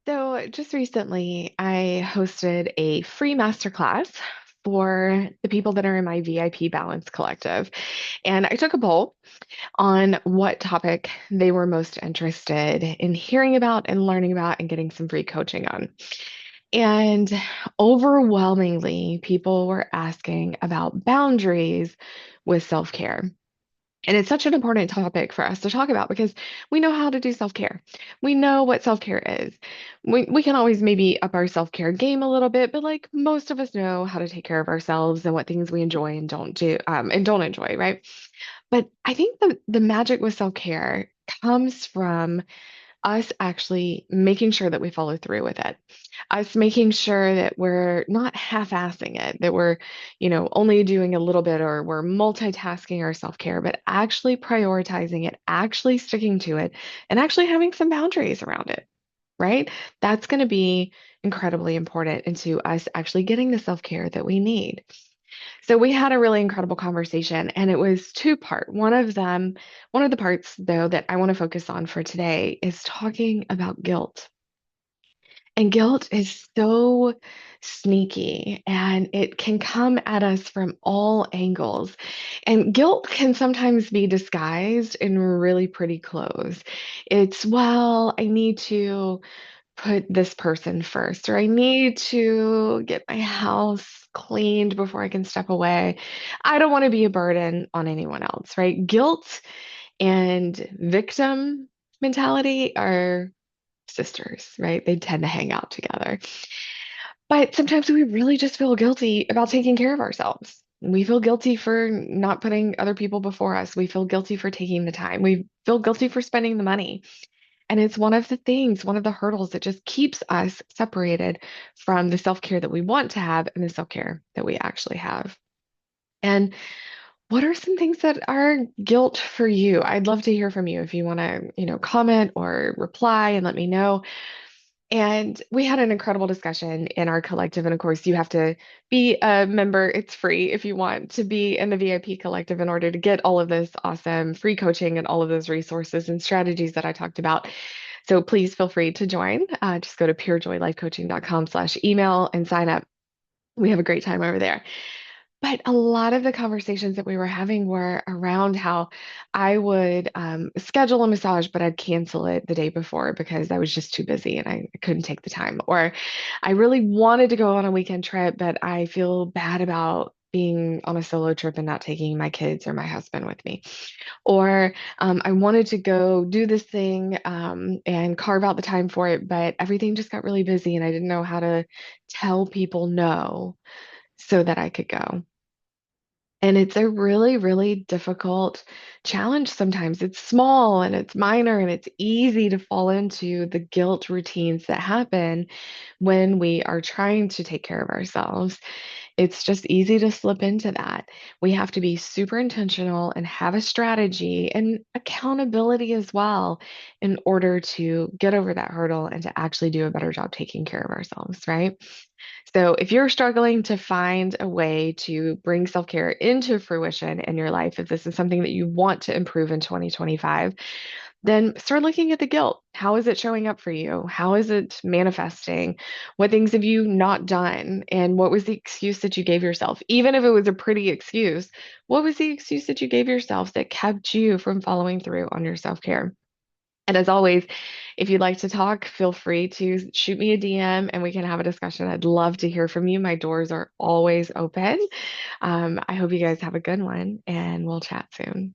So, just recently, I hosted a free masterclass for the people that are in my VIP Balance Collective. And I took a poll on what topic they were most interested in hearing about and learning about and getting some free coaching on. And overwhelmingly, people were asking about boundaries with self-care. And it's such an important topic for us to talk about because we know how to do self-care. We know what self-care is. We can always maybe up our self-care game a little bit, but like most of us know how to take care of ourselves and what things we enjoy and don't do and don't enjoy, right? But I think the magic with self-care comes from us actually making sure that we follow through with it, us making sure that we're not half-assing it, that we're, only doing a little bit or we're multitasking our self-care, but actually prioritizing it, actually sticking to it, and actually having some boundaries around it, right? That's going to be incredibly important into us actually getting the self-care that we need. So we had a really incredible conversation and it was two part. One of the parts though that I want to focus on for today is talking about guilt. And guilt is so sneaky and it can come at us from all angles. And guilt can sometimes be disguised in really pretty clothes. It's, well, I need to put this person first, or I need to get my house cleaned before I can step away. I don't want to be a burden on anyone else, right? Guilt and victim mentality are sisters, right? They tend to hang out together. But sometimes we really just feel guilty about taking care of ourselves. We feel guilty for not putting other people before us. We feel guilty for taking the time. We feel guilty for spending the money. And it's one of the things, one of the hurdles that just keeps us separated from the self-care that we want to have and the self-care that we actually have. And what are some things that are guilt for you? I'd love to hear from you if you want to, comment or reply and let me know. And we had an incredible discussion in our collective. And of course, you have to be a member. It's free if you want to be in the VIP collective in order to get all of this awesome free coaching and all of those resources and strategies that I talked about. So please feel free to join. Just go to purejoylifecoaching.com/email and sign up. We have a great time over there. But a lot of the conversations that we were having were around how I would schedule a massage, but I'd cancel it the day before because I was just too busy and I couldn't take the time. Or I really wanted to go on a weekend trip, but I feel bad about being on a solo trip and not taking my kids or my husband with me. Or I wanted to go do this thing and carve out the time for it, but everything just got really busy and I didn't know how to tell people no so that I could go. And it's a really, really difficult challenge sometimes. It's small and it's minor and it's easy to fall into the guilt routines that happen when we are trying to take care of ourselves. It's just easy to slip into that. We have to be super intentional and have a strategy and accountability as well in order to get over that hurdle and to actually do a better job taking care of ourselves, right? So, if you're struggling to find a way to bring self care into fruition in your life, if this is something that you want to improve in 2025, then start looking at the guilt. How is it showing up for you? How is it manifesting? What things have you not done? And what was the excuse that you gave yourself? Even if it was a pretty excuse, what was the excuse that you gave yourself that kept you from following through on your self care? And as always, if you'd like to talk, feel free to shoot me a DM and we can have a discussion. I'd love to hear from you. My doors are always open. I hope you guys have a good one and we'll chat soon.